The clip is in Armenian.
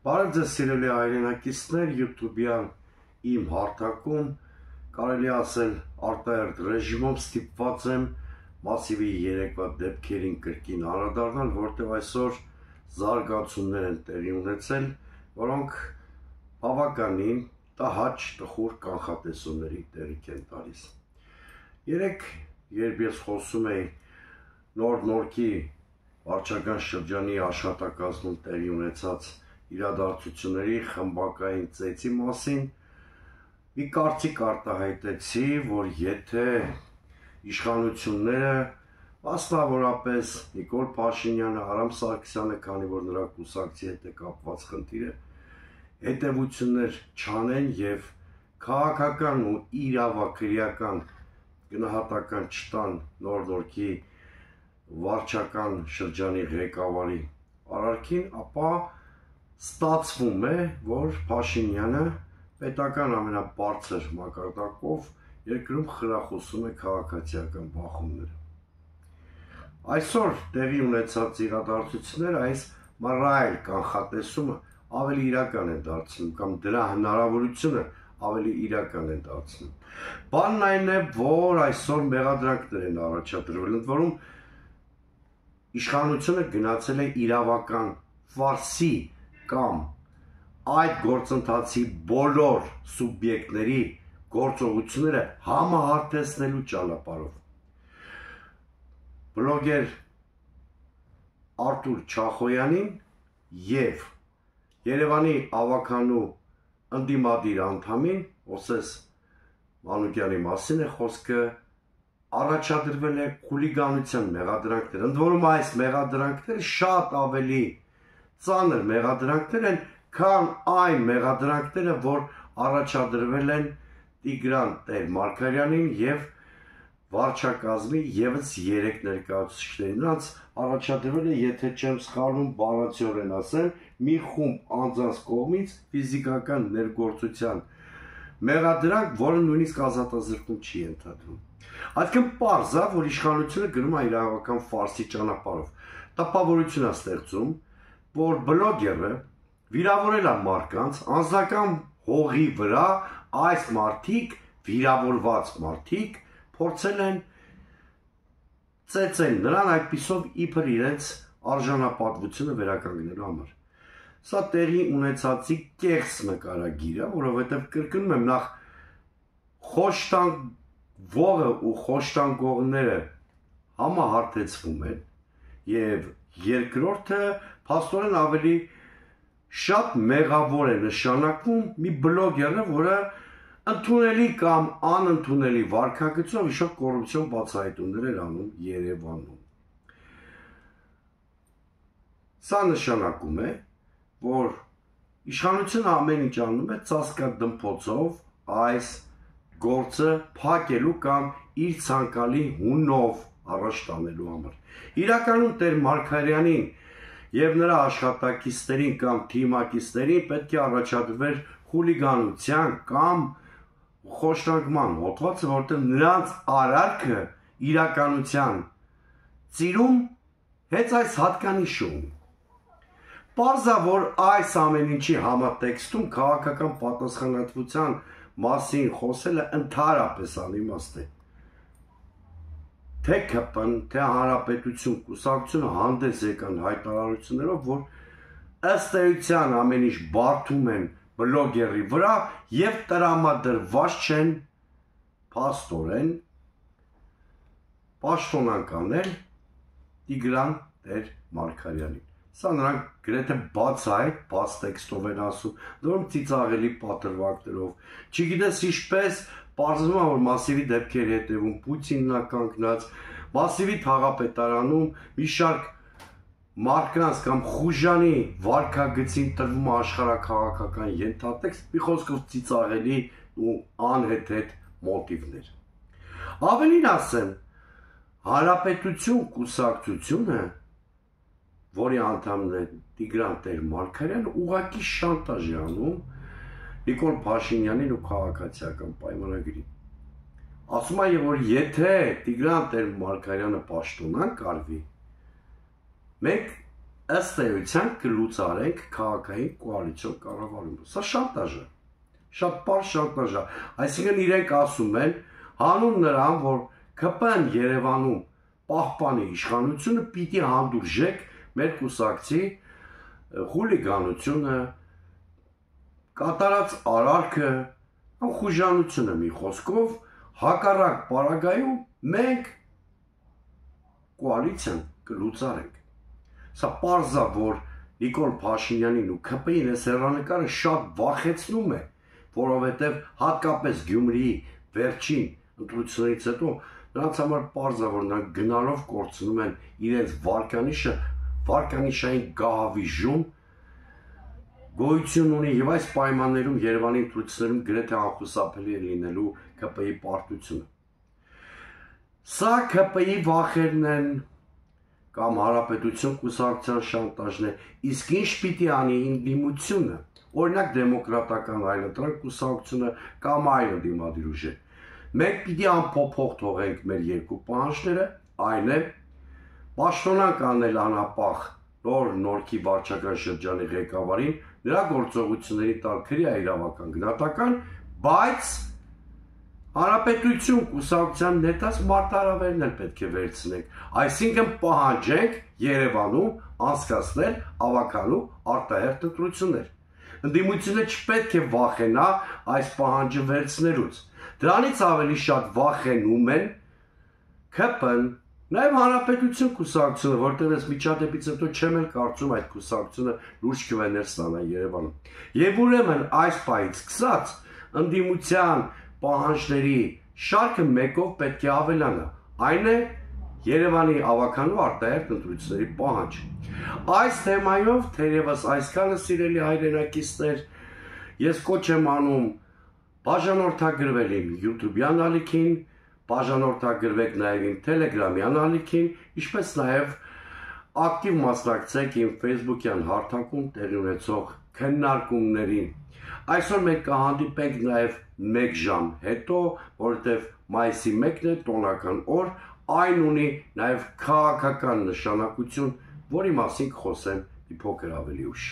Բարև ձեզ սիրելի հայրենակիցներ, YouTube-յան իմ հարթակում, կարելի ասել արտահերթ ռեժիմով ստիպված եմ մասիվի երեկվա դեպքերին կրկին անդրադառնալ, որտեղ այսօր զարգացումներ են տեղի ունեցել, որոնք բավականին տհաճ տխուր կանխատեսումների տեղիք են տալիս։ Երեկ, երբ ես խոսում էի Նոր-Նորքի վարչական շրջանի աշխատակազմում տեղի ունեցած իրադարձությունների խմբակային ծեծի մասին, մի կարծիք արտահայտեցի, որ եթե իշխանությունները, մասնավորապես Նիկոլ Փաշինյանը, Արամ Սարգսյանը, քանի որ նրա կուսակցի հետ է կապված խնդիրը, հետևություններ չանեն եւ քաղաքական ու իրավաքրեական գնահատական չտան Նոր-Նորքի վարչական շրջանի ղեկավարի արարքին, ապա ստացվում է, որ Փաշինյանը պետական ամենաբարձր մակարդակով երկրում խրախուսում է քաղաքացիական բախումները։ Այսօր տեղի ունեցած իրադարձությունները այս մռայլ կանխատեսումը ավելի իրական են դարձնում կամ դրա հնարավորությունը ավելի իրական են դարձնում։ Բանն այն է, որ այսօր մեղադրանքներ են առաջադրվել, ընդ որում իշխանությունը գնացել է իրավական ֆարսի կամ այդ գործընթացի բոլոր սուբյեկտների գործողությունները համահարթեցնելու ճանապարհով։ Բլոգեր Արտուր Չախոյանին եւ Երևանի ավականու ընդդիմադիր անդամին, Օսես Մանուկյանի մասին է խոսքը, առաջադրվել է խուլիգանության մեղադրանքներ, ընդ որում այս մեղադրանքները շատ ավելի ծանր մեղադրանքներ են, քան այն մեղադրանքները, որ առաջադրվել են Տիգրան Տեր-Մարգարյանին եւ վարչակազմի եւս 3 ներկայացուցիչներին։ Նրանց առաջադրվել է, եթե չեմ սխալվում, բառացիորեն ասեմ, մի խումբ անձանց կողմից ֆիզիկական ներգործության մեղադրանք, որը նույնիսկ ազատազրկում չի ենթադրվում։ Այսինքն պարզ է, որ իշխանությունը գնում է իրավական ֆարսի ճանապարհով։ Տպավորություն է ստեղծում, որ բլոգերը վիրավորել է մարդկանց, անձնական հողի վրա այս մարդիկ, վիրավորված մարդիկ, փորձել են ծեծել նրան այդպիսով իբր իրենց արժանապատվությունը վերականգնելու համար։ Սա տեղի ունեցածի կեղծ նկարագիր է, որովհետև կրկնում եմ, նախ խոշտանգողը ու խոշտանգողները համահարթեցվում են, եւ երկրորդը փաստորեն ավելի շատ մեղավոր է նշանակվում մի բլոգերը, որը ընդունելի կամ անընդունելի վարքագծով իշոք կոռուպցիոն բացահայտումներ էր անում Երևանում։ Սա նշանակում է, որ իշխանությունը ամեն ինչ անում է ծածկադմփոցով այս գործը փակելու կամ իր ցանկալի հունով առաջ տանելու համար։ Իրականում Տեր-Մարգարյանին եւ նրա աշխատակիցներին կամ թիմակիցներին պետք է առաջադրվեր խուլիգանության կամ խոշտանգման հոդվածը, որտեղ նրանց արարքը իրականության ծիրում հենց այս հատկանիշը ունի։ Պարզ է, որ այս ամեն ինչի համատեքստում քաղաքական պատասխանատվության մասին խոսելը ընդհանրապես անիմաստ է։ Թե ԿՊ-ն, թե Հանրապետություն, կուսակցությունը հանդես եկան հայտարարություններով, որ ըստ էության ամեն ինչ բարդում են բլոգերի վրա եւ տրամադրված չեն փաստորեն պաշտոնանկանել Տիգրան Տեր-Մարգարյանին։ Սա նրանք գրեթե բացահայտ բաց տեքստով են ասում, դրանք ծիծաղելի պատրվակներով։ Չգիտես ինչպես պարզվում է, որ մասիվի դեպքերի հետևում Պուտինն է կանգնած, մասիվի թաղապետարանում մի շարք մարդկանց կամ խուժանի վարքագծին տրվում է աշխարհաքաղաքական ենթատեքստ, մի խոսքով ծիծաղելի ու անհեթեթ մոտիվներ։ Ավելին ասեմ, Հանրապետություն կուսակցությունը, որի անդամն է Տիգրան Տեր-Մարգարյանը, ուղղակի շանտաժ է անում Նիկոլ Փաշինյանին ու քաղաքացիական պայմանագրին։ Ասում է, որ եթե Տիգրան Տեր-Մարգարյանը պաշտոնան կարվի, մենք ըստ էության կլուծարենք քաղաքային կոալիցիոն կառավարումը։ Սա շանտաժ է, շատ պարզ շանտաժ է, այսինքն իրենք ասում են հանուն նրան, որ ԿՊ-ն Երևանում պահպանի իշխանությունը, պիտի հանդուրժեք մեր կուսակցի խուլիգանությունը, կատարած արարքը, խուժանությունը մի խոսքով, հակառակ պարագայում մենք կոալիցիան կլուծարենք։ Սա պարզ է, որ Նիկոլ Փաշինյանին ու ԿՊ-ին այս հեռանկարը շատ վախեցնում է, որովհետև հատկապես Գյումրիի վերջին ընտրություններից հետո նրանց համար պարզ է, որ նրանք գնալով կորցնում են իրենց վարկանիշային գահավիժում գոյություն ունի եւ այս պայմաններում Երևանի ընտրություններում գրեթե անխուսափելի է լինելու ԿՊ-ի պարտությունը։ Սա ԿՊ-ի վախերն են կամ Հանրապետություն կուսակցության շանտաժն է, իսկ ինչ պիտի անի ընդդիմությունը, օրինակ դեմոկրատական այլընտրանք կուսակցությունը կամ այլ ընդդիմադիր ուժեր։ Մենք պիտի անփոփոխ թողենք մեր երկու պահանջները, այն է պաշտոնանք անել անապահ նորքի վարչական շրջանի ղեկավարին, նրա գործողությունների տալ քրեա իրավական գնահատական, բայց Հանրապետություն կուսակցության նետած մարտահրավերն էլ պետք է վերցնենք, այսինքն պահանջենք Երևանում անցկացնել ավականու արտահերթ ընտրություններ։ Ընդդիմությունը չպետք է վախենա այս պահանջը վերցնելուց։ Դրանից ավելի շատ վախենում են ԿՊ-ն, նաև Հանրապետություն կուսակցությունը, որտեղ այս միջադեպից հետո չեմ էլ կարծում այդ կուսակցությունը լուրջ կվերներ ստանա Երևանում։ Եվ ուրեմն այս պահից սկսած ընդդիմության պահանջների շարքը մեկով պետք է ավելանա, այն է Երևանի ավականու արտահերթ ընտրությունների պահանջ։ Այս թեմայով թերևս այսքանը սիրելի հայրենակիցներ, ես կոչ եմ անում բաժանորդագրվել իմ YouTube-յան ալիքին, բաժանորդագրվեք նաև իմ Telegram-յան ալիքին, ինչպես նաև ակտիվ մասնակցեք իմ Facebook-յան հարթակում տեղի ունեցող քննարկումներին։ Այսօր մենք կհանդիպենք նաև 1 ժամ հետո, որովհետև մայիսի 1-ն է տոնական օր, այն ունի նաև քաղաքական նշանակություն, որի մասին կխոսեմ մի փոքր ավելի ուշ։